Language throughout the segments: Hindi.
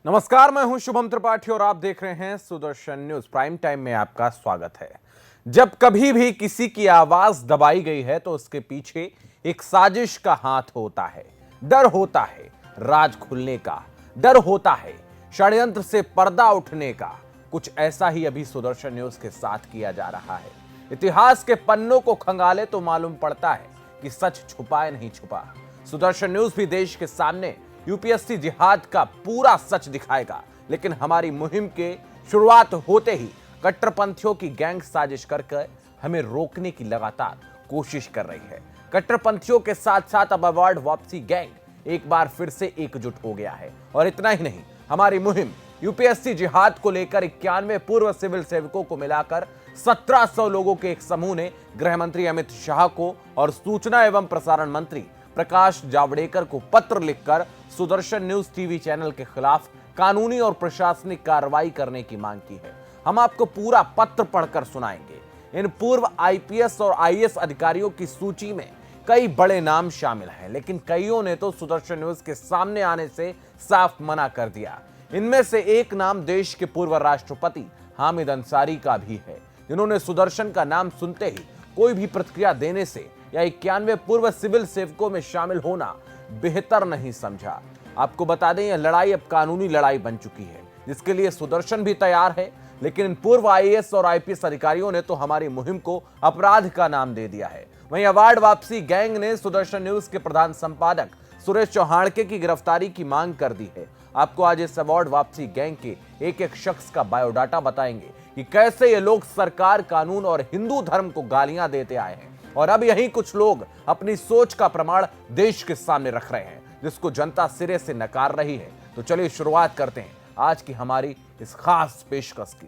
नमस्कार, मैं हूं शुभम त्रिपाठी और आप देख रहे हैं सुदर्शन न्यूज। प्राइम टाइम में आपका स्वागत है। जब कभी भी किसी की आवाज दबाई गई है तो उसके पीछे एक साजिश का हाथ होता है। डर होता है राज खुलने का, डर होता है षड्यंत्र से पर्दा उठने का। कुछ ऐसा ही अभी सुदर्शन न्यूज के साथ किया जा रहा है। इतिहास के पन्नों को खंगाले तो मालूम पड़ता है कि सच छुपाए नहीं छुपा। सुदर्शन न्यूज भी देश के सामने यूपीएससी जिहाद का पूरा सच दिखाएगा, लेकिन हमारी मुहिम के शुरुआत होते ही कट्टरपंथियों की गैंग साजिश करके हमें रोकने की लगातार कोशिश कर रही है। कट्टरपंथियों के साथ साथ अब अवार्ड वापसी गैंग एक बार फिर से एकजुट हो गया है। और इतना ही नहीं, हमारी मुहिम यूपीएससी जिहाद को लेकर 91 पूर्व सिविल सेवकों को मिलाकर 1700 लोगों के एक समूह ने गृह मंत्री अमित शाह को और सूचना एवं प्रसारण मंत्री प्रकाश जावड़ेकर को पत्र लिखकर सुदर्शन न्यूज टीवी चैनल के खिलाफ कानूनी और प्रशासनिक कार्रवाई करने की मांग की है। हम आपको पूरा पत्र पढ़कर सुनाएंगे। इन पूर्व आईपीएस और आईएएस अधिकारियों की सूची में कई बड़े नाम शामिल हैं, लेकिन कईयों ने तो सुदर्शन न्यूज के सामने आने से साफ मना कर दिया। इनमें से एक नाम देश के पूर्व राष्ट्रपति हामिद अंसारी का भी है, जिन्होंने सुदर्शन का नाम सुनते ही कोई भी प्रतिक्रिया देने से या 91 पूर्व सिविल सेवकों में शामिल होना बेहतर नहीं समझा। आपको बता दें, यह लड़ाई अब कानूनी लड़ाई बन चुकी है, जिसके लिए सुदर्शन भी तैयार है। लेकिन इन पूर्व आईएएस और आईपीएस अधिकारियों ने तो हमारी मुहिम को अपराध का नाम दे दिया है। वहीं अवार्ड वापसी गैंग ने सुदर्शन न्यूज के प्रधान संपादक सुरेश चौहानके की गिरफ्तारी की मांग कर दी है। आपको आज इस अवार्ड वापसी गैंग के एक एक शख्स का बायोडाटा बताएंगे कि कैसे ये लोग सरकार, कानून और हिंदू धर्म को गालियां देते आए हैं। और अब यही कुछ लोग अपनी सोच का प्रमाण देश के सामने रख रहे हैं, जिसको जनता सिरे से नकार रही है। तो चलिए शुरुआत करते हैं आज की हमारी इस खास पेशकश की।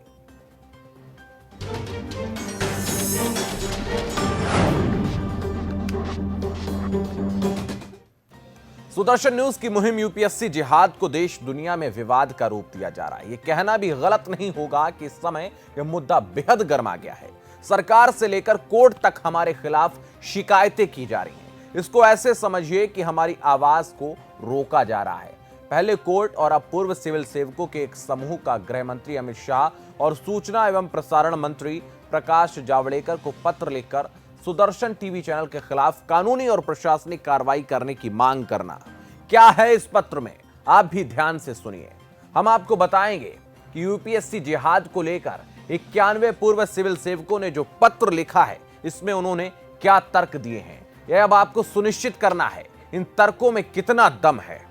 सुदर्शन न्यूज की मुहिम यूपीएससी जिहाद को देश दुनिया में विवाद का रूप दिया जा रहा है। यह कहना भी गलत नहीं होगा कि इस समय यह मुद्दा बेहद गर्मा गया है। सरकार से लेकर कोर्ट तक हमारे खिलाफ शिकायतें की जा रही हैं। इसको ऐसे समझिए कि हमारी आवाज को रोका जा रहा है। पहले कोर्ट और अब पूर्व सिविल सेवकों के एक समूह का गृह मंत्री अमित शाह और सूचना एवं प्रसारण मंत्री प्रकाश जावड़ेकर को पत्र लिखकर सुदर्शन टीवी चैनल के खिलाफ कानूनी और प्रशासनिक कार्रवाई करने की मांग करना। क्या है इस पत्र में, आप भी ध्यान से सुनिए। हम आपको बताएंगे कि यूपीएससी जिहाद को लेकर 91 पूर्व सिविल सेवकों ने जो पत्र लिखा है, इसमें उन्होंने क्या तर्क दिए हैं, यह अब आपको सुनिश्चित करना है इन तर्कों में कितना दम है।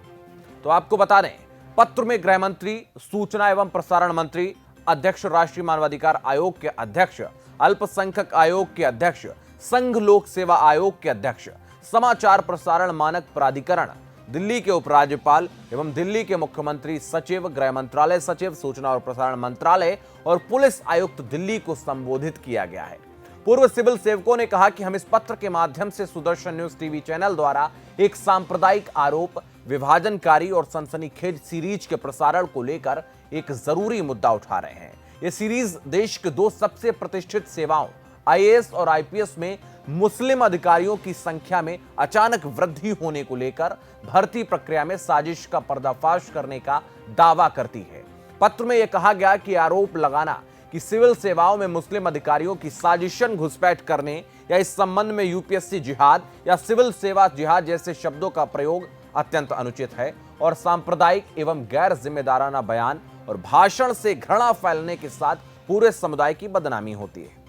तो आपको बता दें, पत्र में गृह मंत्री, सूचना एवं प्रसारण मंत्री, अध्यक्ष राष्ट्रीय मानवाधिकार आयोग के अध्यक्ष, अल्पसंख्यक आयोग के अध्यक्ष, संघ लोक सेवा आयोग के अध्यक्ष, समाचार प्रसारण मानक प्राधिकरण, दिल्ली के उपराज्यपाल एवं दिल्ली के मुख्यमंत्री सचिव, गृह मंत्रालय सचिव, सूचना और प्रसारण मंत्रालय और पुलिस आयुक्त दिल्ली को संबोधित किया गया है। पूर्व सिविल सेवकों ने कहा कि हम इस पत्र के माध्यम से सुदर्शन न्यूज टीवी चैनल द्वारा एक सांप्रदायिक आरोप, विभाजनकारी और सनसनीखेज सीरीज के प्रसारण को लेकर एक जरूरी मुद्दा उठा रहे हैं। यह सीरीज देश के दो सबसे प्रतिष्ठित सेवाओं आईएएस और आईपीएस में मुस्लिम अधिकारियों की संख्या में अचानक वृद्धि होने को लेकर भर्ती प्रक्रिया में साजिश का पर्दाफाश करने का दावा करती है। पत्र में यह कहा गया कि आरोप लगाना कि सिविल सेवाओं में मुस्लिम अधिकारियों की साजिशन घुसपैठ करने या इस संबंध में यूपीएससी जिहाद या सिविल सेवा जिहाद जैसे शब्दों का प्रयोग अत्यंत अनुचित है और सांप्रदायिक एवं गैर जिम्मेदाराना बयान और भाषण से घृणा फैलने के साथ पूरे समुदाय की बदनामी होती है।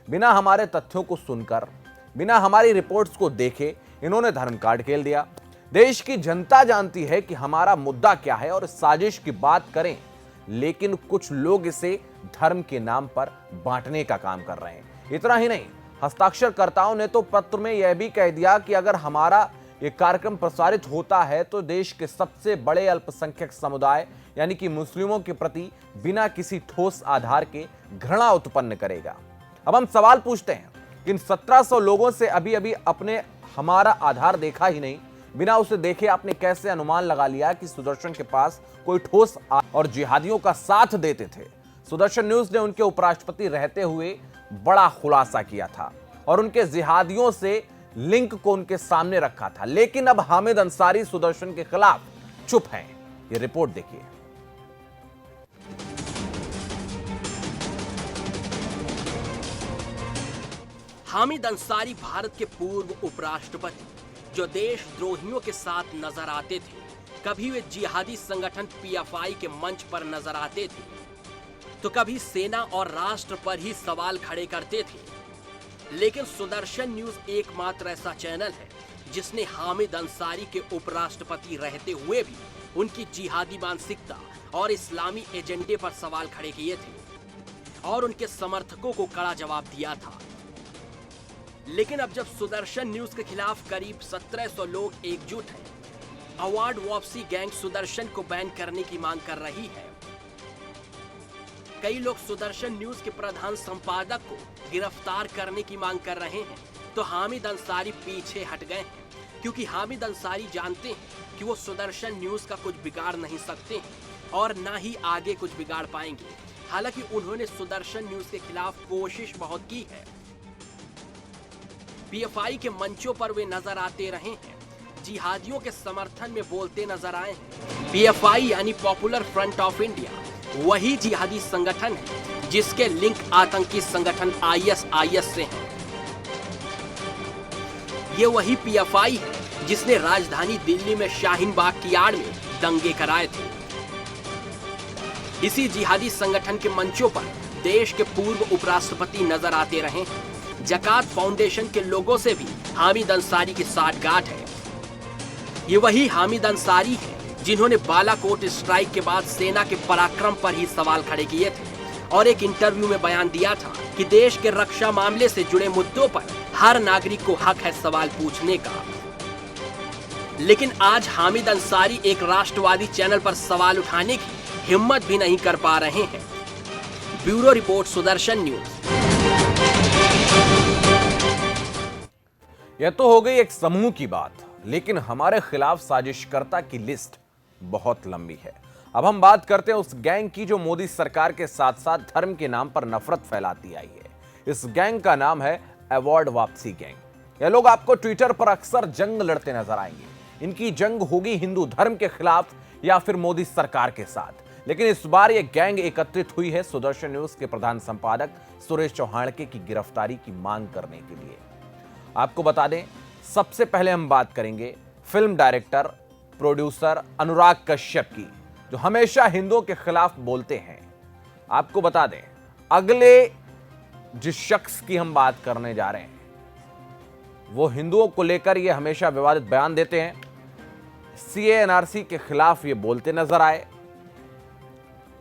बिना हमारे तथ्यों को सुनकर, बिना हमारी रिपोर्ट्स को देखे इन्होंने धर्म कार्ड खेल दिया। देश की जनता जानती है कि हमारा मुद्दा क्या है और साजिश की बात करें, लेकिन कुछ लोग इसे धर्म के नाम पर बांटने का काम कर रहे हैं। इतना ही नहीं, हस्ताक्षरकर्ताओं ने तो पत्र में यह भी कह दिया कि अगर हमारा यह कार्यक्रम प्रसारित होता है तो देश के सबसे बड़े अल्पसंख्यक समुदाय यानी कि मुस्लिमों के प्रति बिना किसी ठोस आधार के घृणा उत्पन्न करेगा। अब हम सवाल पूछते हैं कि इन 1700 लोगों से अभी अपने हमारा आधार देखा ही नहीं, बिना उसे देखे आपने कैसे अनुमान लगा लिया कि सुदर्शन के पास कोई ठोस और जिहादियों का साथ देते थे। सुदर्शन न्यूज ने उनके उपराष्ट्रपति रहते हुए बड़ा खुलासा किया था और उनके जिहादियों से लिंक को उनके सामने रखा था, लेकिन अब हामिद अंसारी सुदर्शन के खिलाफ चुप हैं। ये रिपोर्ट देखिए। हामिद अंसारी भारत के पूर्व उपराष्ट्रपति जो देशद्रोहियों के साथ नजर आते थे। कभी वे जिहादी संगठन पीएफआई के मंच पर नजर आते थे तो कभी सेना और राष्ट्र पर ही सवाल खड़े करते थे। लेकिन सुदर्शन न्यूज एकमात्र ऐसा चैनल है जिसने हामिद अंसारी के उपराष्ट्रपति रहते हुए भी उनकी जिहादी मानसिकता और इस्लामी एजेंडे पर सवाल खड़े किए थे और उनके समर्थकों को कड़ा जवाब दिया था। लेकिन अब जब सुदर्शन न्यूज के खिलाफ करीब 1700 लोग एकजुट हैं, अवार्ड वापसी गैंग सुदर्शन को बैन करने की मांग कर रही है। कई लोग सुदर्शन न्यूज के प्रधान संपादक को गिरफ्तार करने की मांग कर रहे हैं, तो हामिद अंसारी पीछे हट गए हैं, क्योंकि हामिद अंसारी जानते हैं कि वो सुदर्शन न्यूज का कुछ बिगाड़ नहीं सकते हैं और ना ही आगे कुछ बिगाड़ पाएंगे। हालांकि उन्होंने सुदर्शन न्यूज के खिलाफ कोशिश बहुत की है। पीएफआई के मंचों पर वे नजर आते रहे हैं, जिहादियों के समर्थन में बोलते नजर आए हैं। पीएफआई यानी पॉपुलर फ्रंट ऑफ इंडिया वही जिहादी संगठन है जिसके लिंक आतंकी संगठन आईएसआईएस से हैं। ये वही पीएफआई है जिसने राजधानी दिल्ली में शाहीन बाग की आड़ में दंगे कराए थे। इसी जिहादी संगठन के मंचों पर देश के पूर्व उपराष्ट्रपति नजर आते रहे हैं। जकात फाउंडेशन के लोगों से भी हामिद अंसारी की साठगांठ है। ये वही हामिद अंसारी है जिन्होंने बालाकोट स्ट्राइक के बाद सेना के पराक्रम पर ही सवाल खड़े किए थे और एक इंटरव्यू में बयान दिया था कि देश के रक्षा मामले से जुड़े मुद्दों पर हर नागरिक को हक है सवाल पूछने का। लेकिन आज हामिद अंसारी एक राष्ट्रवादी चैनल पर सवाल उठाने की हिम्मत भी नहीं कर पा रहे हैं। Bureau report, Sudarshan news. यह तो हो गई एक समूह की बात, लेकिन हमारे खिलाफ साजिशकर्ता की लिस्ट बहुत लंबी है। अब हम बात करते हैं उस गैंग की जो मोदी सरकार के साथ साथ धर्म के नाम पर नफरत फैलाती आई है। इस गैंग का नाम है अवार्ड वापसी गैंग। यह लोग आपको ट्विटर पर अक्सर जंग लड़ते नजर आएंगे। इनकी जंग होगी हिंदू धर्म के खिलाफ या फिर मोदी सरकार के साथ। लेकिन इस बार यह गैंग एकत्रित हुई है सुदर्शन न्यूज के प्रधान संपादक सुरेश चौहानके की गिरफ्तारी की मांग करने के लिए। आपको बता दें, सबसे पहले हम बात करेंगे film director producer Anurag Kashyap की, जो हमेशा हिंदुओं के खिलाफ बोलते हैं। आपको बता दें, अगले जिस शख्स की हम बात करने जा रहे हैं वो हिंदुओं को लेकर ये हमेशा विवादित बयान देते हैं। सीए एनआरसी के खिलाफ ये बोलते नजर आए।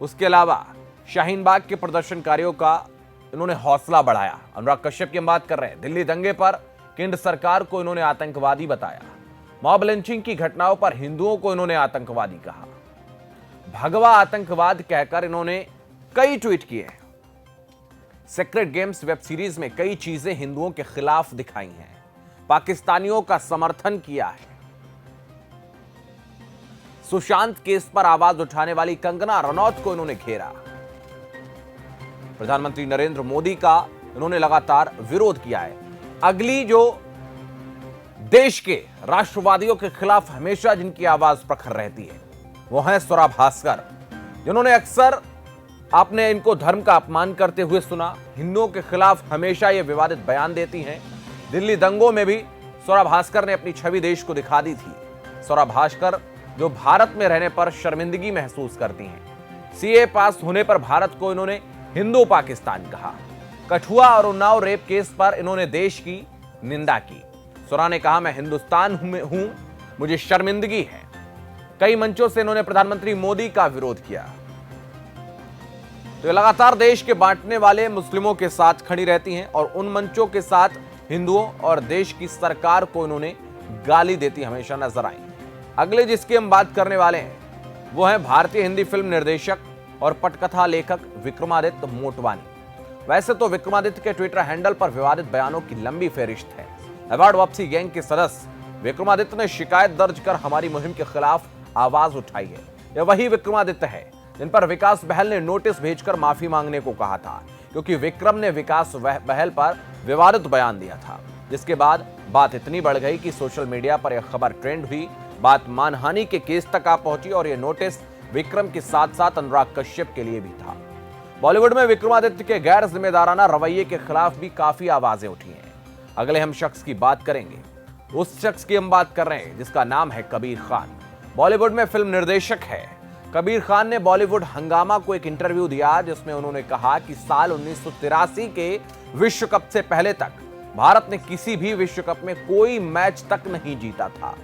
उसके अलावा शाहीन बाग के प्रदर्शनकारियों का इन्होंने हौसला बढ़ाया। अनुराग कश्यप की हम बात कर रहे हैं। दिल्ली दंगे पर केंद्र सरकार को इन्होंने आतंकवादी बताया। मॉब लिंचिंग की घटनाओं पर हिंदुओं को इन्होंने आतंकवादी कहा। भगवा आतंकवाद कहकर इन्होंने कई ट्वीट किए। सेक्रेट गेम्स वेब सीरीज में कई चीजें हिंदुओं के खिलाफ दिखाई हैं। पाकिस्तानियों का समर्थन किया है। सुशांत केस पर आवाज उठाने वाली कंगना रनौत को इन्होंने घेरा। प्रधानमंत्री नरेंद्र मोदी का इन्होंने लगातार विरोध किया है। अगली जो देश के राष्ट्रवादियों के खिलाफ हमेशा जिनकी आवाज प्रखर रहती है वो है स्वरा भास्कर, जिन्होंने अक्सर आपने इनको धर्म का अपमान करते हुए सुना। हिंदुओं के खिलाफ हमेशा ये विवादित बयान देती हैं। दिल्ली दंगों में भी स्वरा भास्कर ने अपनी छवि देश को दिखा दी थी। स्वरा भास्कर जो भारत में रहने पर शर्मिंदगी महसूस करती हैं। सीए पास होने पर भारत को इन्होंने हिंदू पाकिस्तान कहा। कठुआ और उन्नाव रेप केस पर इन्होंने देश की निंदा की। स्वरा ने कहा, मैं हिंदुस्तान हूं, मुझे शर्मिंदगी है। कई मंचों से इन्होंने प्रधानमंत्री मोदी का विरोध किया। तो लगातार देश के बांटने वाले मुस्लिमों के साथ खड़ी रहती हैं और उन मंचों के साथ हिंदुओं और देश की सरकार को इन्होंने गाली देती हमेशा नजर आई। अगले जिसकी हम बात करने वाले हैं वो है भारतीय हिंदी फिल्म निर्देशक और पटकथा लेखक विक्रमादित्य मोटवानी। वैसे तो विक्रमादित्य के ट्विटर हैंडल पर विवादित बयानों की लंबी फेहरिस्त है। अवार्ड वापसी गैंग के सदस्य विक्रमादित्य ने शिकायत दर्ज कर हमारी मुहिम के खिलाफ आवाज उठाई है। यह वही विक्रमादित्य है जिन पर विकास बहल ने नोटिस भेजकर माफी मांगने को कहा था, क्योंकि विक्रम ने विकास बहल पर विवादित बयान दिया था, जिसके बाद बात इतनी बढ़ गई कि सोशल मीडिया पर यह खबर ट्रेंड हुई। बात मानहानि के केस तक आ पहुंची और यह नोटिस विक्रम के साथ साथ अनुराग कश्यप के लिए भी था। बॉलीवुड में विक्रमादित्य के गैर जिम्मेदाराना रवैये के खिलाफ भी काफी आवाजें उठी हैं। अगले हम शख्स की बात करेंगे, उस शख्स की हम बात कर रहे हैं जिसका नाम है कबीर खान। बॉलीवुड में फिल्म निर्देशक है। कबीर खान ने बॉलीवुड हंगामा को एक इंटरव्यू दिया जिसमें उन्होंने कहा कि साल 1983 के विश्व कप से पहले तक भारत ने किसी भी विश्व कप में कोई मैच तक नहीं जीता था।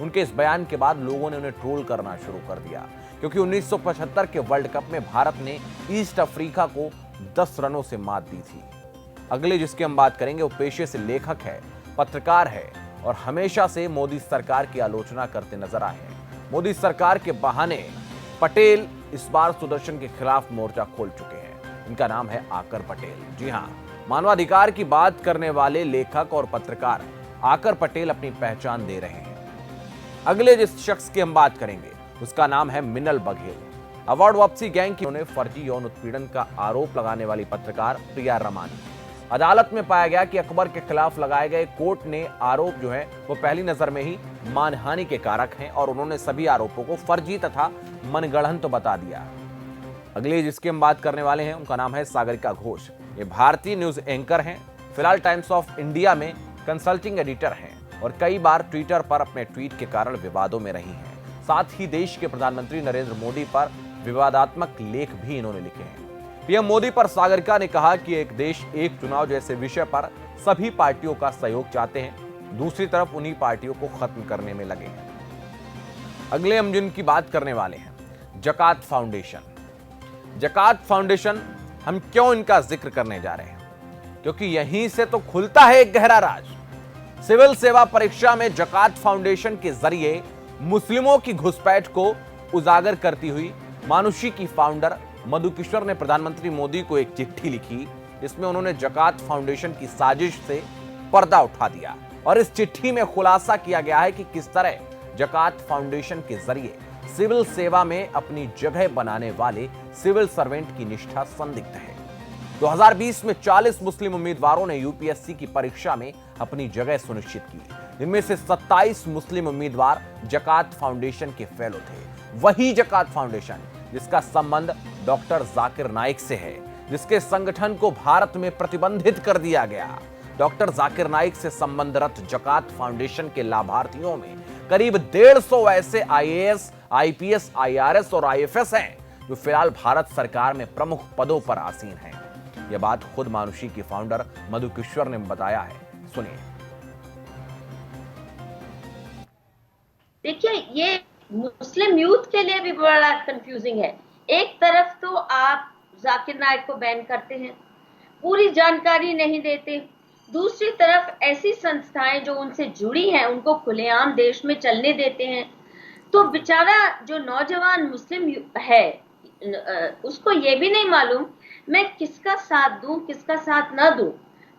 उनके इस बयान के बाद लोगों ने उन्हें ट्रोल करना शुरू कर दिया, क्योंकि 1975 के वर्ल्ड कप में भारत ने ईस्ट अफ्रीका को 10 रनों से मात दी थी। अगले जिसकी हम बात करेंगे वो पेशे से लेखक है, पत्रकार है और हमेशा से मोदी सरकार की आलोचना करते नजर आए हैं। मोदी सरकार के बहाने पटेल इस बार सुदर्शन के खिलाफ मोर्चा खोल चुके हैं। इनका नाम है आकर पटेल। जी हां, मानवाधिकार की बात करने वाले लेखक और पत्रकार आकर पटेल अपनी पहचान दे रहे हैं। अगले जिस शख्स की हम बात करेंगे उसका नाम है मिनल बघेल। अवार्ड वापसी गैंग की उन्हें फर्जी यौन उत्पीड़न का आरोप लगाने वाली पत्रकार प्रिया रमानी। अदालत में पाया गया कि अकबर के खिलाफ लगाए गए कोर्ट ने आरोप जो है वो पहली नजर में ही मानहानि के कारक हैं और उन्होंने सभी आरोपों को फर्जी तथा मनगढ़ंत बता दिया। अगले जिसकी हम बात करने वाले हैं उनका नाम है सागरिका घोष। ये भारतीय न्यूज एंकर हैं, फिलहाल टाइम्स ऑफ इंडिया में कंसल्टिंग एडिटर हैं और कई बार ट्विटर पर अपने ट्वीट के कारण विवादों में रही हैं। साथ ही देश के प्रधानमंत्री नरेंद्र मोदी पर विवादात्मक लेख भी इन्होंने लिखे हैं। पीएम मोदी पर सागरिका ने कहा कि एक देश एक चुनाव जैसे विषय पर सभी पार्टियों का सहयोग चाहते हैं, दूसरी तरफ उन्हीं पार्टियों को खत्म करने में लगे हैं। अगले हम जिनकी बात करने वाले हैं, जकात फाउंडेशन। जकात फाउंडेशन, हम क्यों इनका जिक्र करने जा रहे हैं? क्योंकि यहीं से तो खुलता है एक गहरा राज। सिविल सेवा परीक्षा में जकात फाउंडेशन के जरिए मुस्लिमों की घुसपैठ को उजागर करती हुई मानुषी की फाउंडर मधु किशोर ने प्रधानमंत्री मोदी को एक चिट्ठी लिखी। इसमें उन्होंने जकात फाउंडेशन की साजिश से पर्दा उठा दिया और इस चिट्ठी में खुलासा किया गया है कि किस तरह जकात फाउंडेशन के जरिए सिविल सेवा में अपनी जगह बनाने वाले सिविल सर्वेंट की निष्ठा संदिग्ध है। 2020 में 40 मुस्लिम उम्मीदवारों ने यूपीएससी की परीक्षा में अपनी जगह सुनिश्चित की। इनमें से 27 मुस्लिम उम्मीदवार जकात फाउंडेशन के फेलो थे। वही जकात फाउंडेशन जिसका संबंध डॉक्टर जाकिर नाइक से है, जिसके संगठन को भारत में प्रतिबंधित कर दिया गया। डॉक्टर जाकिर नाइक से संबंधरत जकात फाउंडेशन के लाभार्थियों में करीब 150 ऐसे आईएएस, आईपीएस, आईआरएस और आईएफएस हैं जो फिलहाल भारत सरकार में प्रमुख पदों पर आसीन हैं। यह बात खुद मानुषी की फाउंडर मधु किशोर ने बताया है, सुनिए। देखिए, ये मुस्लिम यूथ के लिए भी बड़ा कंफ्यूजिंग है। एक तरफ तो आप जाकिर नाइक को बैन करते हैं, पूरी जानकारी नहीं देते, दूसरी तरफ ऐसी संस्थाएं जो उनसे जुड़ी हैं उनको खुलेआम देश में चलने देते हैं। तो बेचारा जो नौजवान मुस्लिम है उसको ये भी नहीं मालूम मैं किसका साथ दूं, किसका साथ ना दूं।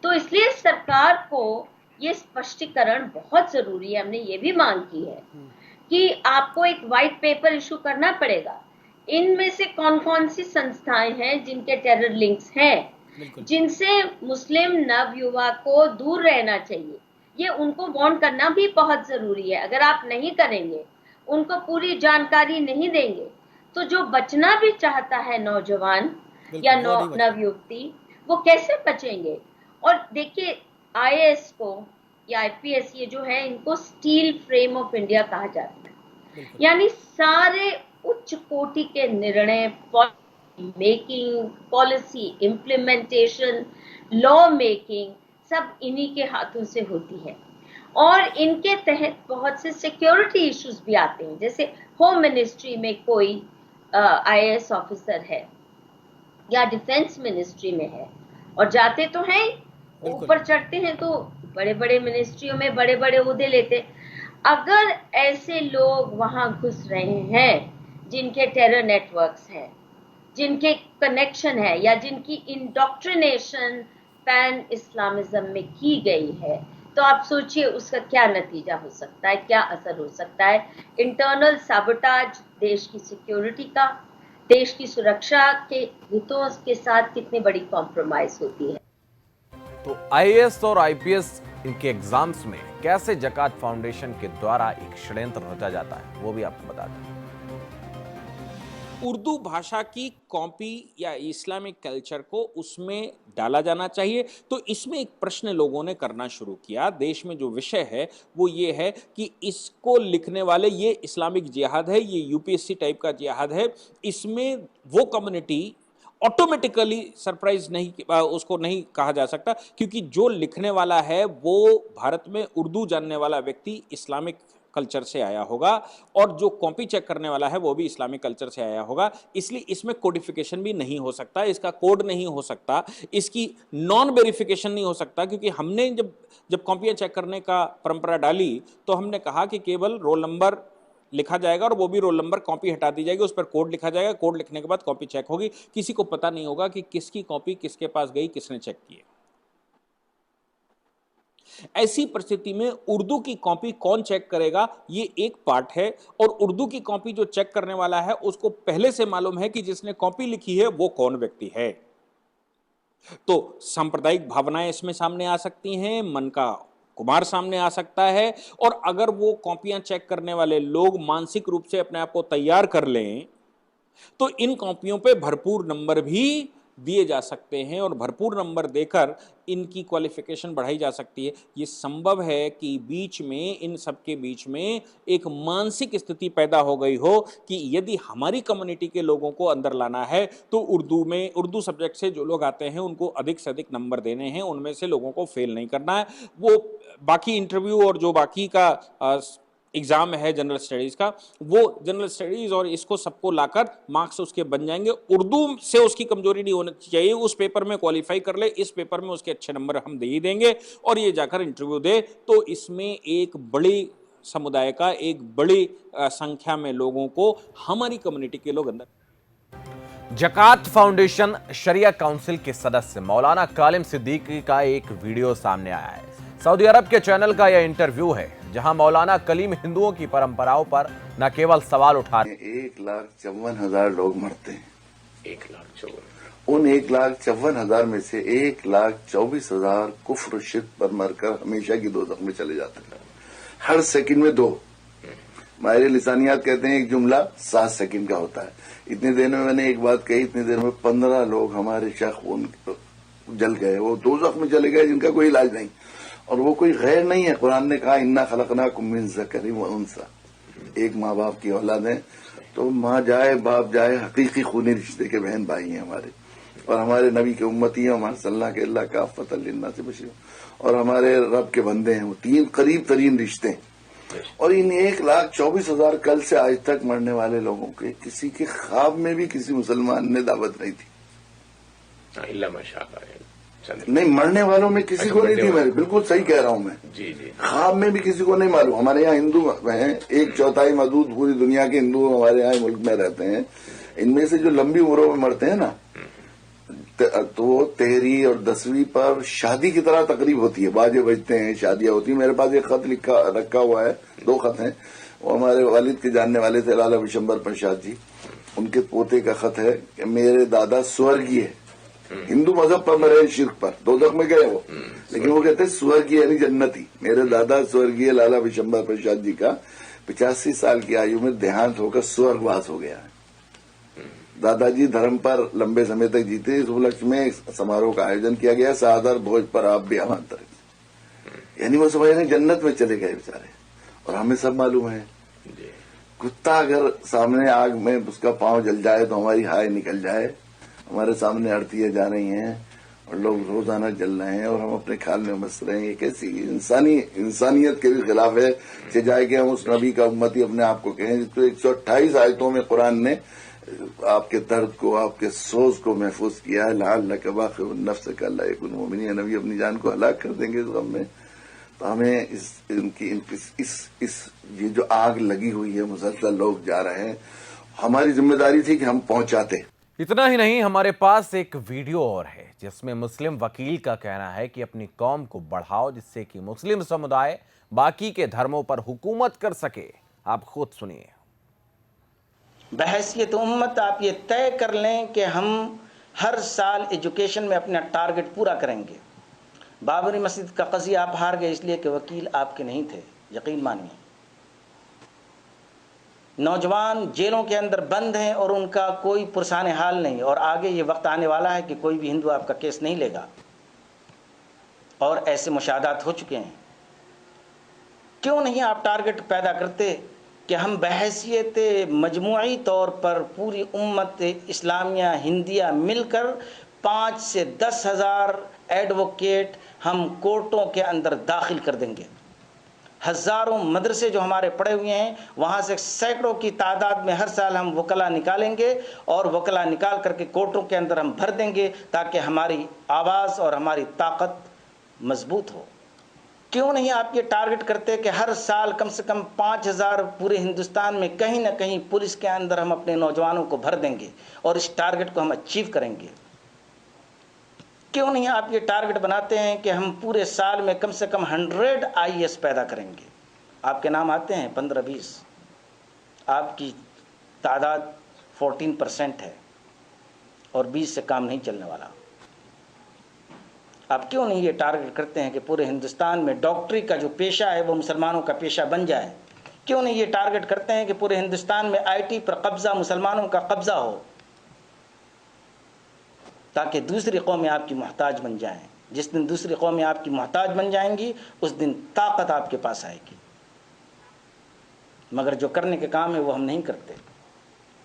तो इसलिए सरकार को ये स्पष्टीकरण बहुत जरूरी है। हमने ये भी मांग की है कि आपको एक व्हाइट पेपर इशू करना पड़ेगा। इनमें से कौन कौन सी संस्थाएं हैं जिनके टेरर लिंक्स हैं, जिनसे मुस्लिम नवयुवा को दूर रहना चाहिए, ये उनको वार्न करना भी बहुत जरूरी है। अगर आप नहीं करेंगे, उनको पूरी जानकारी नहीं देंगे, तो जो बचना भी चाहता है नौजवान या नवयुवती, वो कैसे बचेंगे? और देखिए, आईएएस को या आईपीएस ये जो है, इनको स्टील फ्रेम ऑफ इंडिया कहा जाता है। यानी सारे उच्च कोटि के निर्णय, making, policy implementation, law making सब इन्हीं के हाथों से होती है। और इनके तहत बहुत से सिक्योरिटी इश्यूज भी आते हैं। जैसे होम मिनिस्ट्री में कोई आईएएस ऑफिसर है या डिफेंस मिनिस्ट्री में है, और जाते तो हैं, ऊपर चढ़ते हैं तो बड़े बड़े मिनिस्ट्रियों में बड़े बड़े ओहदे लेते। अगर ऐसे लोग वहां घुस रहे हैं जिनके टेरर नेटवर्क्स हैं, जिनके कनेक्शन है, या जिनकी इंडोक्ट्रिनेशन पैन इस्लामिज्म में की गई है, तो आप सोचिए उसका क्या नतीजा हो सकता है, क्या असर हो सकता है। इंटरनल साबोटाज देश की सिक्योरिटी का, देश की सुरक्षा के हितों के साथ कितनी बड़ी कॉम्प्रोमाइज होती है। तो आईएएस और आईपीएस इनके एग्जाम्स में कैसे जकात फाउंडेशन के द्वारा एक षड्यंत्र रचा जाता है, वो भी आपको बता दें। उर्दू भाषा की कॉपी या इस्लामिक कल्चर को उसमें डाला जाना चाहिए। तो इसमें एक प्रश्न लोगों ने करना शुरू किया। देश में जो विषय है वो ये है कि इसको लिखने वाले, ये इस्लामिक जिहाद है, ये यूपीएससी टाइप का जिहाद है, इसमें वो कम्युनिटी ऑटोमेटिकली सरप्राइज नहीं, उसको नहीं कहा जा सकता, क्योंकि जो लिखने वाला है वो भारत में उर्दू जानने वाला व्यक्ति इस्लामिक कल्चर से आया होगा, और जो कॉपी चेक करने वाला है वो भी इस्लामिक कल्चर से आया होगा। इसलिए इसमें कोडिफिकेशन भी नहीं हो सकता, इसका कोड नहीं हो सकता, इसकी नॉन वेरिफिकेशन नहीं हो सकता, क्योंकि हमने जब कॉपियां चेक करने का परंपरा डाली तो हमने कहा कि केवल रोल नंबर लिखा जाएगा, और वो भी रोल नंबर, कॉपी हटा दी जाएगी, उस पर कोड लिखा जाएगा, कोड लिखने के बाद कॉपी चेक होगी। किसी को पता नहीं होगा कि किसकी कॉपी किसके पास गई, किसने चेक की है। ऐसी परिस्थिति में उर्दू की कॉपी कौन चेक करेगा, ये एक पार्ट है, और उर्दू की कॉपी जो चेक करने वाला है उसको पहले से मालूम है कि जिसने कॉपी लिखी है वो कौन व्यक्ति है। तो सांप्रदायिक भावनाएं इसमें सामने आ सकती हैं, मन का कुमार सामने आ सकता है, और अगर वो कॉपियां चेक करने वाले लोग मानसिक रूप से अपने आप को तैयार कर लें तो इन कॉपियों पे भरपूर नंबर भी दिए जा सकते हैं, और भरपूर नंबर देकर इनकी क्वालिफिकेशन बढ़ाई जा सकती है। ये संभव है कि बीच में, इन सबके बीच में एक मानसिक स्थिति पैदा हो गई हो कि यदि हमारी कम्युनिटी के लोगों को अंदर लाना है तो उर्दू सब्जेक्ट से जो लोग आते हैं उनको अधिक से अधिक नंबर देने हैं, उनमें से लोगों को फेल नहीं करना है। वो बाकी इंटरव्यू और जो बाकी का एग्जाम है जनरल स्टडीज का, वो जनरल स्टडीज और इसको सबको लाकर मार्क्स उसके बन जाएंगे। उर्दू से उसकी कमजोरी नहीं होनी चाहिए, उस पेपर में क्वालिफाई कर ले, इस पेपर में उसके अच्छे नंबर हम दे ही देंगे, और ये जाकर इंटरव्यू दे। तो इसमें एक बड़ी समुदाय का, एक बड़ी संख्या में लोगों को, हमारी कम्युनिटी के लोग अंदर। जकात फाउंडेशन शरिया काउंसिल के सदस्य मौलाना कालिम सिद्दीकी का एक वीडियो सामने आया है। सऊदी अरब के चैनल का यह इंटरव्यू है, जहां मौलाना कलीम हिंदुओं की परंपराओं पर न केवल सवाल उठा रहे हैं। 1,54,000 लोग मरते हैं। 1,54,000 उन 1,54,000 में से 1,24,000 कुफ्र शिर्क पर मरकर हमेशा की दोज़ख में चले जाते हैं। हर सेकंड में 2। माहिर लिसानियात कहते हैं एक जुमला 7 सेकंड का होता है। इतनी देर में मैंने एक बात कही, इतनी देर में 15 लोग हमारे शख्स जल गए, वो दोज़ख में चले गए जिनका कोई इलाज नहीं, और वो कोई गैर नहीं है। कुरान ने कहा इन्ना खलकनाकुम मिन ज़करिन व उन्सा, एक माँ बाप की औलाद है, तो माँ जाए बाप जाए, हकीकी खूनी रिश्ते के बहन भाई हैं हमारे, और हमारे नबी के उम्मती हैं, हमारे सल्लल्लाहु के अल्लाह काफ़तन लिन्नास बशीर, और हमारे रब के बंदे हैं। वो 3 करीब तरीन रिश्ते, और इन 1,24,000 कल से आज तक मरने वाले लोगों के किसी के ख्वाब में भी किसी मुसलमान ने दावत नहीं थी। नहीं, मरने वालों में किसी को नहीं थी। मैं बिल्कुल सही कह रहा हूं मैं जी। ख्वाब में भी किसी को नहीं मालूम। हमारे यहाँ हिंदू हैं, 1/4 मदूद पूरी दुनिया के हिंदू हमारे यहाँ मुल्क में रहते हैं। इनमें से जो लंबी उम्रों में मरते हैं ना, तो 13वीं और 10वीं पर शादी की तरह तकरीब होती है, बाजे बजते हैं, शादियां होती है। मेरे पास एक खत रखा हुआ है, 2 खत हैं। वो हमारे वालिद के जानने वाले थे, लाला विशंबर प्रसाद जी, उनके पोते का खत है कि मेरे दादा स्वर्गीय, हिंदू मजहब पर मरे, शिर्क पर, दोज़ख में गए वो, लेकिन वो कहते हैं स्वर्गीय यानी जन्नती। मेरे दादा स्वर्गीय लाला विशंबर प्रसाद जी का 85 साल की आयु में देहांत होकर स्वर्गवास हो गया है। दादाजी धर्म पर लंबे समय तक जीते। इस उपलक्ष्य में समारोह का आयोजन किया गया। सादर भोज पर आप भी आमंत्रित। यानी वो समझ रहे जन्नत में चले गए बेचारे, और हमें सब मालूम है। कुत्ता अगर सामने आग में उसका पांव जल जाए तो हमारी हाय निकल जाए। हमारे सामने आरतियां जा रही हैं और लोग रोजाना जल रहे हैं, और हम अपने ख्याल में मस्त रहे हैं। ये कैसी इंसानियत के भी खिलाफ है कि जाए कि हम उस नबी का उम्मती अपने आप को कहें, जिसको 128 आयतों में कुरान ने आपके दर्द को, आपके सोच को महफूज किया है। लअल्लक बाखिउन नफ्सक अल्ला यकुन मुमिनीन, नबी अपनी जान को हलाक कर देंगे इस गम में। तो हमें ये जो आग लगी हुई है, मुसलसल लोग जा रहे हैं, हमारी जिम्मेदारी थी कि हम पहुंचाते। इतना ही नहीं, हमारे पास एक वीडियो और है जिसमें मुस्लिम वकील का कहना है कि अपनी कौम को बढ़ाओ, जिससे कि मुस्लिम समुदाय बाकी के धर्मों पर हुकूमत कर सके। आप खुद सुनिए। बहैसियत उम्मत आप ये तय कर लें कि हम हर साल एजुकेशन में अपना टारगेट पूरा करेंगे। बाबरी मस्जिद का कज़िया आप हार गए इसलिए कि वकील आपके नहीं थे, यकीन मानिए। नौजवान जेलों के अंदर बंद हैं और उनका कोई पुरसाने हाल नहीं, और आगे ये वक्त आने वाला है कि कोई भी हिंदू आपका केस नहीं लेगा, और ऐसे मुशाहदात हो चुके हैं। क्यों नहीं आप टारगेट पैदा करते कि हम बहैसियत मजमूई तौर पर पूरी उम्मत इस्लामिया हिंदिया मिलकर 5 से 10,000 एडवोकेट हम कोर्टों के अंदर दाखिल कर देंगे। हज़ारों मदरसे जो हमारे पड़े हुए हैं वहाँ से सैकड़ों की तादाद में हर साल हम वकला निकालेंगे, और वकला निकाल करके कोर्टों के अंदर हम भर देंगे ताकि हमारी आवाज़ और हमारी ताकत मजबूत हो। क्यों नहीं आप ये टारगेट करते कि हर साल कम से कम 5,000 पूरे हिंदुस्तान में कहीं ना कहीं पुलिस के अंदर हम अपने नौजवानों को भर देंगे, और इस टारगेट को हम अचीव करेंगे। क्यों नहीं आप ये टारगेट बनाते हैं कि हम पूरे साल में कम से कम 100 IAS पैदा करेंगे। आपके नाम आते हैं 15-20, आपकी तादाद 14% है, और 20 से काम नहीं चलने वाला। आप क्यों नहीं ये टारगेट करते हैं कि पूरे हिंदुस्तान में डॉक्टरी का जो पेशा है वो मुसलमानों का पेशा बन जाए? क्यों नहीं ये टारगेट करते हैं कि पूरे हिंदुस्तान में IT पर कब्जा मुसलमानों का कब्जा हो, ताकि दूसरी कौमें आपकी मोहताज बन जाएं? जिस दिन दूसरी कौमें आपकी मोहताज बन जाएंगी उस दिन ताकत आपके पास आएगी, मगर जो करने के काम है वो हम नहीं करते।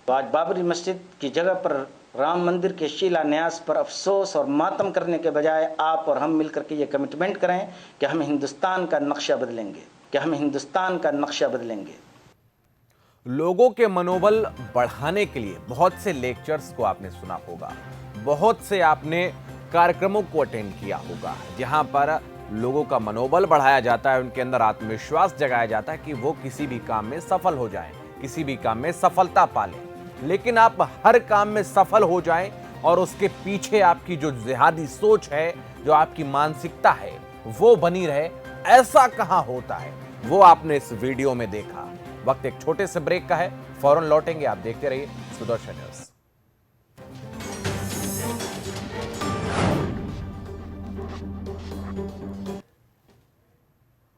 तो आज बाबरी मस्जिद की जगह पर राम मंदिर के शिलान्यास पर अफसोस और मातम करने के बजाय आप और हम मिलकर के ये कमिटमेंट करें कि हम हिंदुस्तान का नक्शा बदलेंगे, कि हम हिंदुस्तान का नक्शा बदलेंगे। लोगों के मनोबल बढ़ाने के लिए बहुत से लेक्चर्स को आपने सुना होगा, बहुत से आपने कार्यक्रमों को अटेंड किया होगा, जहां पर लोगों का मनोबल बढ़ाया जाता है, उनके अंदर आत्मविश्वास जगाया जाता है कि वो किसी भी काम में सफल हो जाएं, किसी भी काम में सफलता पा लें। लेकिन आप हर काम में सफल हो जाएं और उसके पीछे आपकी जो जिहादी सोच है, जो आपकी मानसिकता है, वो बनी रहे, ऐसा कहां होता है? वो आपने इस वीडियो में देखा। वक्त एक छोटे से ब्रेक का है, फौरन लौटेंगे। आप देखते रहिए सुदर्शन न्यूज़।